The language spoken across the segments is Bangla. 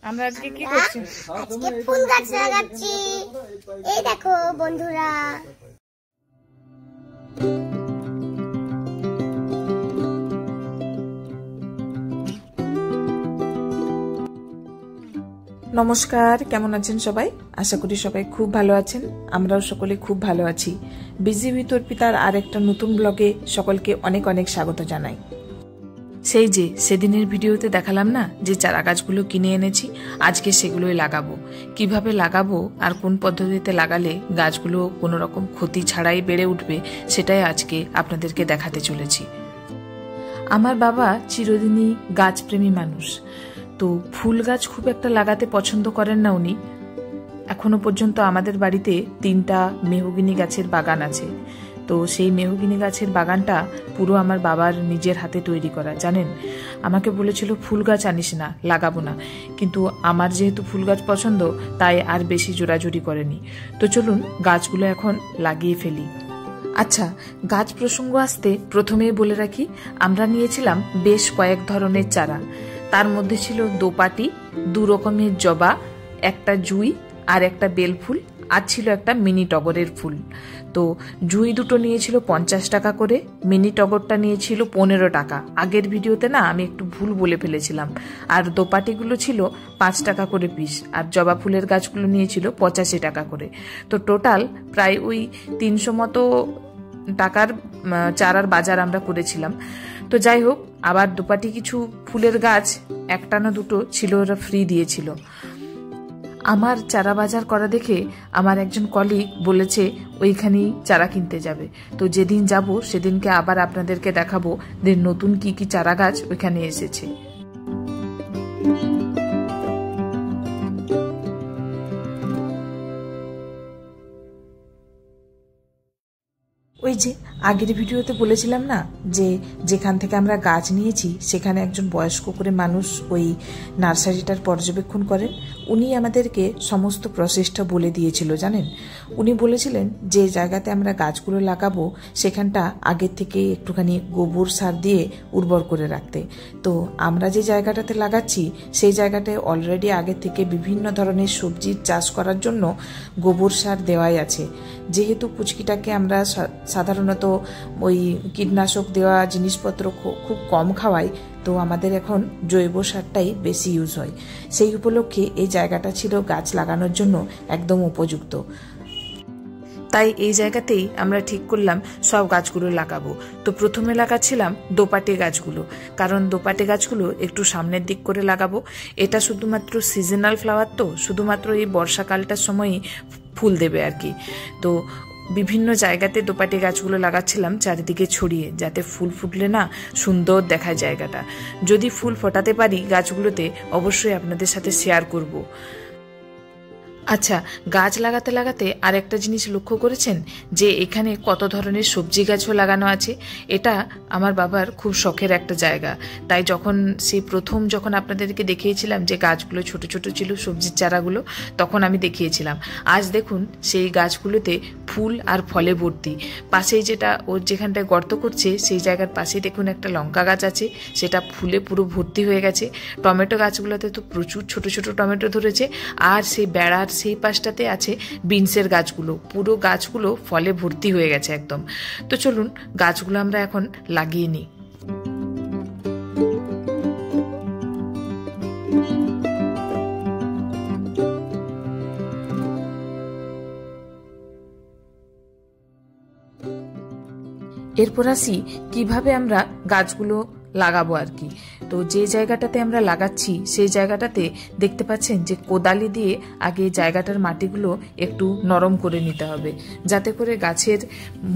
আমরা আজকে কি করছি? আজকে ফুল গাছ লাগাচ্ছি। এই দেখো বন্ধুরা, নমস্কার, কেমন আছেন সবাই? আশা করি সবাই খুব ভালো আছেন। আমরাও সকলে খুব ভালো আছি। বিজি উইথ অর্পিতার আর একটা নতুন ব্লগে সকলকে অনেক অনেক স্বাগত জানাই। সেই যে সেদিনের ভিডিওতে দেখালাম না যে চারা গাছগুলো কিনে এনেছি, আজকে সেগুলোই লাগাবো। কিভাবে লাগাবো আর কোন পদ্ধতিতে লাগালে গাছগুলো কোনো রকম ক্ষতি ছাড়াই বেড়ে উঠবে, সেটাই আজকে আপনাদেরকে দেখাতে চলেছি। আমার বাবা চিরদিনই গাছপ্রেমী মানুষ, তো ফুল গাছ খুব একটা লাগাতে পছন্দ করেন না উনি। এখনো পর্যন্ত আমাদের বাড়িতে 3টা মেহগিনি গাছের বাগান আছে। তো সেই মেহগিনি গাছের বাগানটা পুরো আমার বাবার নিজের হাতে তৈরি করা। জানেন, আমাকে বলেছিল ফুল গাছ আনিস না, লাগাবো না, কিন্তু আমার যেহেতু ফুল গাছ পছন্দ তাই আর বেশি জোরাজুরি করেনি। তো চলুন গাছগুলো এখন লাগিয়ে ফেলি। আচ্ছা, গাছ প্রসঙ্গ আসতে প্রথমেই বলে রাখি, আমরা নিয়েছিলাম বেশ কয়েক ধরনের চারা। তার মধ্যে ছিল দোপাটি, 2 রকমের জবা, একটা জুঁই আর একটা বেলফুল, আর ছিল একটা মিনি টগরের ফুল। তো জুঁই দুটো নিয়েছিল 50 টাকা করে, মিনি টগরটা নিয়েছিল 15 টাকা। আগের ভিডিওতে না আমি একটু ভুল বলে ফেলেছিলাম। আর দোপাটিগুলো ছিল 5 টাকা করে পিস, আর জবা ফুলের গাছগুলো নিয়েছিল 85 টাকা করে। তো টোটাল প্রায় ওই 300 মতো টাকার চারার বাজার আমরা করেছিলাম। তো যাই হোক, আবার দোপাটি কিছু ফুলের গাছ একটা না দুটো ছিল, ওরা ফ্রি দিয়েছিল। আমার চারা বাজার করা দেখে আমার একজন কলিগ বলেছে ওইখানেই চারা কিনতে যাবে। তো যেদিন যাব সেদিনকে আবার আপনাদেরকে দেখাবো যে নতুন কি কি চারা গাছ ওইখানে এসেছে। ওই যে আগের ভিডিওতে বলেছিলাম না যে যেখান থেকে আমরা গাছ নিয়েছি সেখানে একজন বয়স্ক করে মানুষ ওই নার্সারিটার পর্যবেক্ষণ করেন। উনি আমাদেরকে সমস্ত প্রসেসটা বলে দিয়েছিল। জানেন, উনি বলেছিলেন যে জায়গাতে আমরা গাছগুলো লাগাবো সেখানটা আগের থেকে একটুখানি গোবর সার দিয়ে উর্বর করে রাখতে। তো আমরা যে জায়গাটাতে লাগাচ্ছি সেই জায়গাটায় অলরেডি আগের থেকে বিভিন্ন ধরনের সবজির চাষ করার জন্য গোবর সার দেওয়াই আছে। যেহেতু পুচকিটাকে আমরা সাধারণত ওই কীটনাশক দেওয়া জিনিসপত্র খুব কম খাওয়াই, তো আমাদের এখন জৈব সারটাই বেশি ইউজ হয়। সেই উপলক্ষে এই জায়গাটা ছিল গাছ লাগানোর জন্য একদম উপযুক্ত। তাই এই জায়গাতেই আমরা ঠিক করলাম সব গাছগুলো লাগাবো। তো প্রথমে লাগাচ্ছিলাম দোপাটে গাছগুলো, কারণ দোপাটে গাছগুলো একটু সামনের দিক করে লাগাবো। এটা শুধুমাত্র সিজনাল ফ্লাওয়ার, তো শুধুমাত্র এই বর্ষাকালটার সময়ই ফুল দেবে আর কি। তো বিভিন্ন জায়গাতে দোপাটি গাছগুলো লাগাচ্ছিলাম চারিদিকে ছড়িয়ে, যাতে ফুল ফুটলে না সুন্দর দেখায় জায়গাটা। যদি ফুল ফোটাতে পারি গাছগুলোতে অবশ্যই আপনাদের সাথে শেয়ার করব। আচ্ছা, গাছ লাগাতে লাগাতে আর একটা জিনিস লক্ষ্য করেছেন যে এখানে কত ধরনের সবজি গাছও লাগানো আছে। এটা আমার বাবার খুব শখের একটা জায়গা। তাই যখন আপনাদেরকে দেখিয়েছিলাম যে গাছগুলো ছোট ছোট ছিল সবজির চারাগুলো, তখন আমি দেখিয়েছিলাম। আজ দেখুন সেই গাছগুলোতে ফুল আর ফলে ভর্তি। পাশেই যেখানটায় গর্ত করছে সেই জায়গার পাশেই দেখুন একটা লঙ্কা গাছ আছে, সেটা ফুলে পুরো ভর্তি হয়ে গেছে। টমেটো গাছগুলোতে তো প্রচুর ছোট ছোট টমেটো ধরেছে। আর সেই বেড়ার সেই পাশটাতে আছে বিনসের গাছগুলো, পুরো গাছগুলো ফলে ভর্তি হয়ে গেছে একদম। তো চলুন গাছগুলো আমরা এখন লাগিয়ে নিই। এরপর আসি কিভাবে আমরা গাছগুলো লাগাবো আর কি। তো যে জায়গাটাতে আমরা লাগাচ্ছি সেই জায়গাটাতে দেখতে পাচ্ছেন যে কোদালি দিয়ে আগে জায়গাটার মাটিগুলো একটু নরম করে নিতে হবে, যাতে করে গাছের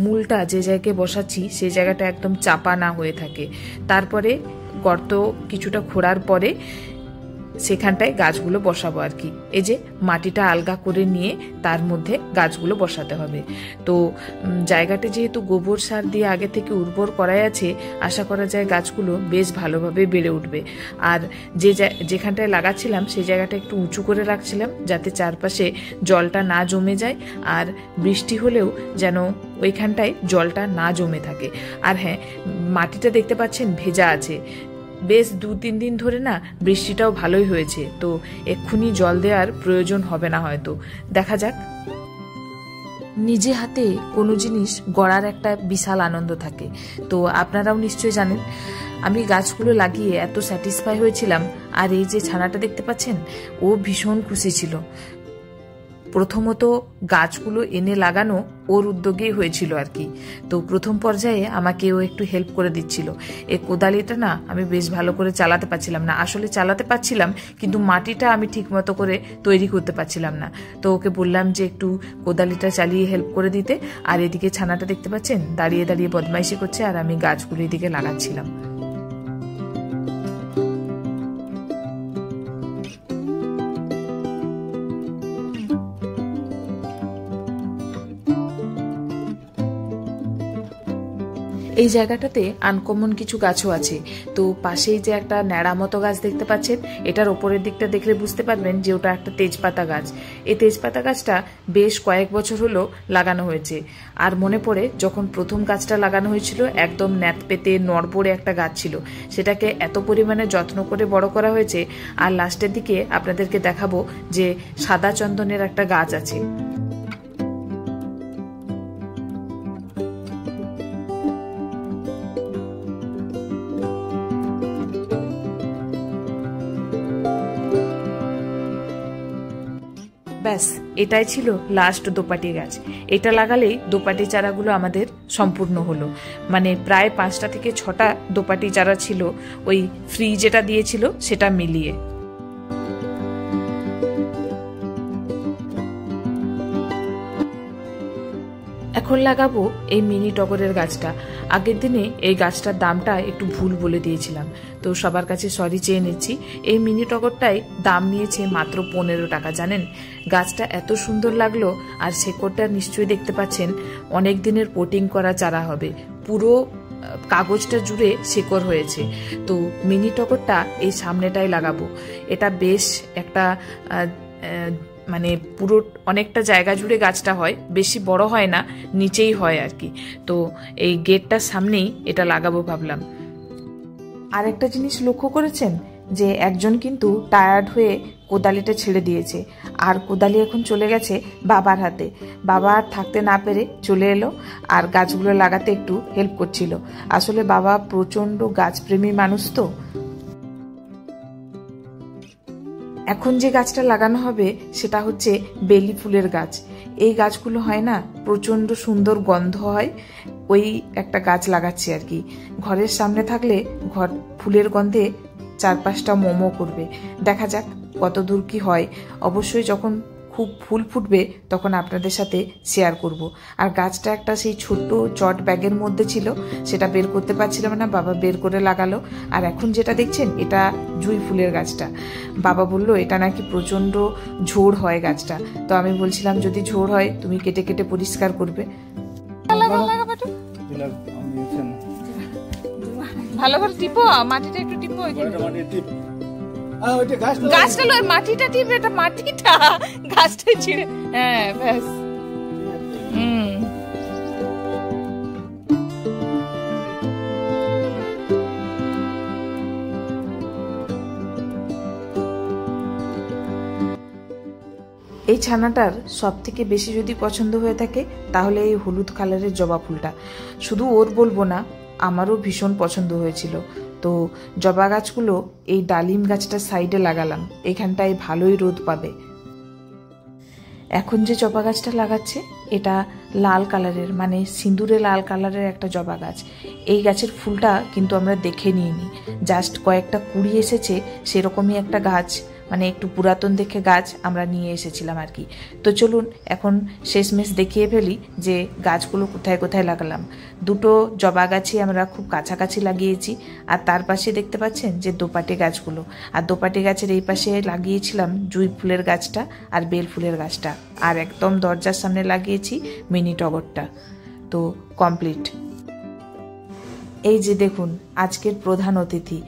মূলটা যে জায়গায় বসাচ্ছি সেই জায়গাটা একদম চাপা না হয়ে থাকে। তারপরে গর্ত কিছুটা খোঁড়ার পরে সেখানটায় গাছগুলো বসাবো আর কি। এই যে মাটিটা আলগা করে নিয়ে তার মধ্যে গাছগুলো বসাতে হবে। তো জায়গাটা যেহেতু গোবর সার দিয়ে আগে থেকে উর্বর করাই আছে, আশা করা যায় গাছগুলো বেশ ভালোভাবে বেড়ে উঠবে। আর যেখানটায় লাগাচ্ছিলাম সেই জায়গাটা একটু উঁচু করে রাখছিলাম, যাতে চারপাশে জলটা না জমে যায়, আর বৃষ্টি হলেও যেন ওইখানটায় জলটা না জমে থাকে। আর হ্যাঁ, মাটিটা দেখতে পাচ্ছেন ভেজা আছে, বেশ 2-3 দিন ধরে না বৃষ্টিটাও ভালোই হয়েছে, তো এক্ষুনি জল দেওয়ার প্রয়োজন হবে না হয়তো, দেখা যাক। নিজে হাতে কোনো জিনিস গড়ার একটা বিশাল আনন্দ থাকে, তো আপনারাও নিশ্চয়ই জানেন। আমি গাছগুলো লাগিয়ে এত স্যাটিসফাই হয়েছিলাম, আর এই যে ছানাটা দেখতে পাচ্ছেন, ও ভীষণ খুশি ছিল। প্রথমত গাছগুলো এনে লাগানো ওর উদ্যোগেই হয়েছিল আর কি। তো প্রথম পর্যায়ে আমাকে ও একটু হেল্প করে দিচ্ছিল। এই কোদালিটা না আমি বেশ ভালো করে চালাতে পারছিলাম না, আসলে চালাতে পারছিলাম কিন্তু মাটিটা আমি ঠিক মতো করে তৈরি করতে পারছিলাম না। তো ওকে বললাম যে একটু কোদালিটা চালিয়ে হেল্প করে দিতে। আর এদিকে ছানাটা দেখতে পাচ্ছেন দাঁড়িয়ে দাঁড়িয়ে বদমাইশি করছে, আর আমি গাছগুলো এদিকে লাগাচ্ছিলাম। এই জায়গাটাতে আনকমন কিছু গাছও আছে। তো পাশেই যে একটা ন্যাড়া মতো গাছ দেখতে পাচ্ছেন, এটার ওপরের দিকটা দেখলে বুঝতে পারবেন যে ওটা একটা তেজপাতা গাছ। এই তেজপাতা গাছটা বেশ কয়েক বছর হলো লাগানো হয়েছে। আর মনে পড়ে যখন প্রথম গাছটা লাগানো হয়েছিল, একদম ন্যাত পেতে নড়বড়ে একটা গাছ ছিল, সেটাকে এত পরিমাণে যত্ন করে বড় করা হয়েছে। আর লাস্টের দিকে আপনাদেরকে দেখাবো যে সাদা চন্দনের একটা গাছ আছে। ব্যাস, এটাই ছিল লাস্ট দোপাটি গাছ। এটা লাগালেই দোপাটি চারাগুলো আমাদের সম্পূর্ণ হলো। মানে প্রায় 5টা থেকে 6টা দোপাটি চারা ছিল, ওই ফ্রি যেটা দিয়েছিল সেটা মিলিয়ে। এখন লাগাবো এই মিনি টগরের গাছটা। আগের দিনে এই গাছটার দামটা একটু ভুল বলে দিয়েছিলাম, তো সবার কাছে সরি চেয়ে নিচ্ছি। এই মিনি টগরটাই দাম নিয়েছে মাত্র 15 টাকা। জানেন, গাছটা এত সুন্দর লাগলো, আর শেকড়টা নিশ্চয়ই দেখতে পাচ্ছেন অনেক দিনের পোটিং করা চারা হবে, পুরো কাগজটা জুড়ে শেকড় হয়েছে। তো মিনি টগরটা এই সামনেটাই লাগাবো। এটা বেশ একটা মানে পুরো অনেকটা জায়গা জুড়ে গাছটা হয়, বেশি বড় হয় না, নিচেই হয় আর কি। তো এই গেটটার সামনেই এটা লাগাবো ভাবলাম। আরেকটা জিনিস লক্ষ্য করেছেন যে একজন কিন্তু টায়ার্ড হয়ে কোদালিটা ছেড়ে দিয়েছে, আর কোদালি এখন চলে গেছে বাবার হাতে। বাবা আর থাকতে না পেরে চলে এলো আর গাছগুলো লাগাতে একটু হেল্প করছিল। আসলে বাবা প্রচণ্ড গাছপ্রেমী মানুষ। তো এখন যে গাছটা লাগানো হবে সেটা হচ্ছে বেলি ফুলের গাছ। এই গাছগুলো হয় না, প্রচণ্ড সুন্দর গন্ধ হয়, ওই একটা গাছ লাগাচ্ছি আর কি। ঘরের সামনে থাকলে ঘর ফুলের গন্ধে চারপাশটা মোমো করবে। দেখা যাক কত দূর কি হয়। অবশ্যই যখন খুব ফুল ফুটবে তখন আপনাদের সাথে শেয়ার করব। আর গাছটা একটা সেই ছোট্ট চট ব্যাগের মধ্যে ছিল, সেটা বের করতে পারছিলাম না, বাবা বের করে লাগালো। আর এখন যেটা দেখছেন এটা জুঁই ফুলের গাছটা। বাবা বলল এটা নাকি প্রচণ্ড ঝোড় হয় গাছটা। তো আমি বলছিলাম যদি ঝোড় হয় তুমি কেটে কেটে পরিষ্কার করবে। ভালো করে টিপো, মাটিটা একটু টিপো, গাছটা লয়, মাটিটা টিপে, এটা মাটিটা গাছটা ছিঁড়ে। হ্যাঁ ব্যাস। এই ছানাটার সব থেকে বেশি যদি পছন্দ হয়ে থাকে তাহলে এই হলুদ কালারের জবা ফুলটা। শুধু ওর বলবো না, আমারও ভীষণ পছন্দ হয়েছিল। তো জবা গাছগুলো এই ডালিম গাছটার সাইডে লাগালাম, এখানটায় ভালোই রোদ পাবে। এখন যে জবা গাছটা লাগাচ্ছে এটা লাল কালারের, মানে সিঁদুরে লাল কালারের একটা জবা গাছ। এই গাছের ফুলটা কিন্তু আমরা দেখে নিইনি, জাস্ট কয়েকটা কুড়ি এসেছে, সেরকমই একটা গাছ মানে একটু পুরাতন দেখে গাছ আমরা নিয়ে এসেছিলাম আর কি। তো চলুন এখন শেষমেশ দেখিয়ে ফেলি যে গাছগুলো কোথায় কোথায় লাগালাম। দুটো জবা গাছই আমরা খুব কাছাকাছি লাগিয়েছি, আর তার পাশে দেখতে পাচ্ছেন যে দোপাটি গাছগুলো, আর দোপাটি গাছের এই পাশে লাগিয়েছিলাম জুঁই ফুলের গাছটা আর বেল ফুলের গাছটা, আর একদম দরজার সামনে লাগিয়েছি মিনি টগরটা। তো কমপ্লিট। এই যে দেখুন আজকের প্রধান অতিথি,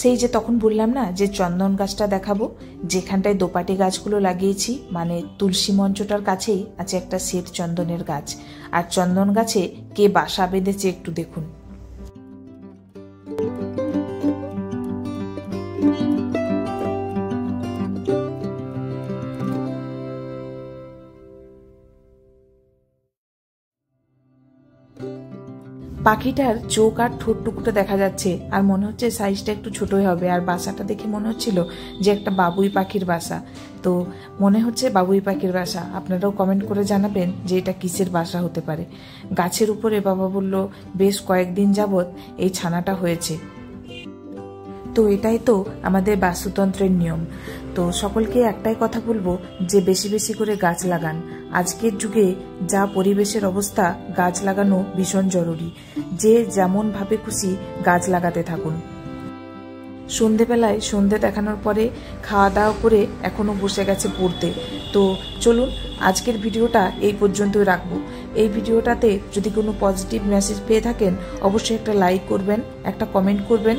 সেই যে তখন বললাম না যে চন্দন গাছটা দেখাবো, যেখানটায় দোপাটি গাছগুলো লাগিয়েছি মানে তুলসী মঞ্চটার কাছেই আছে একটা শ্বেত চন্দনের গাছ, আর চন্দন গাছে কে বাসা বেঁধেছে একটু দেখুন। পাখিটার চোখ আর ঠোঁট টুকুটা দেখা যাচ্ছে, আর মনে হচ্ছে সাইজটা একটু ছোটই হবে, আর বাসাটা দেখে মনে হচ্ছিল যে একটা বাবুই পাখির বাসা। তো মনে হচ্ছে বাবুই পাখির বাসা। আপনারাও কমেন্ট করে জানাবেন যে এটা কিসের বাসা হতে পারে। গাছের উপরে বাবা বলল বেশ কয়েকদিন যাবৎ এই ছানাটা হয়েছে। তো এটাই তো আমাদের বাস্তুতন্ত্রের নিয়ম। তো সকলকে একটাই কথা বলবো যে বেশি বেশি করে গাছ লাগান। আজকের যুগে যা পরিবেশের অবস্থা, গাছ লাগানো ভীষণ জরুরি। যে যেমন ভাবে খুশি গাছ লাগাতে থাকুন। সন্ধেবেলায় সন্ধে দেখানোর পরে খাওয়া দাওয়া করে এখনো বসে গেছে পড়তে। তো চলুন আজকের ভিডিওটা এই পর্যন্তই রাখবো। এই ভিডিওটাতে যদি কোনো পজিটিভ মেসেজ পেয়ে থাকেন অবশ্যই একটা লাইক করবেন, একটা কমেন্ট করবেন,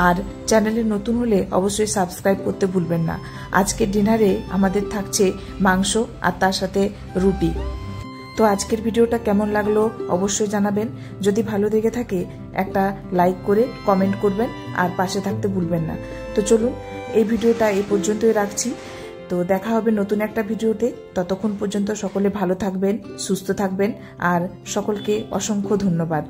আর চ্যানেলে নতুন হলে অবশ্যই সাবস্ক্রাইব করতে ভুলবেন না। আজকের ডিনারে আমাদের থাকছে মাংস আর তার সাথে রুটি। তো আজকের ভিডিওটা কেমন লাগলো অবশ্যই জানাবেন। যদি ভালো লেগে থাকে একটা লাইক করে কমেন্ট করবেন, আর পাশে থাকতে ভুলবেন না। তো চলুন এই ভিডিওটা এই পর্যন্তই রাখছি। তো দেখা হবে নতুন একটা ভিডিওতে। ততক্ষণ পর্যন্ত সকলে ভালো থাকবেন, সুস্থ থাকবেন, আর সকলকে অসংখ্য ধন্যবাদ।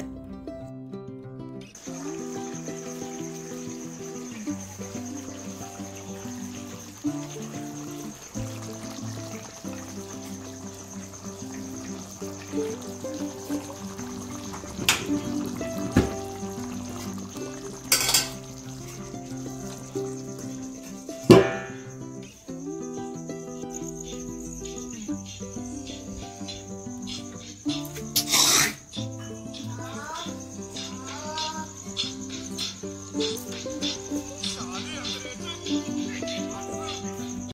साले अंग्रेजी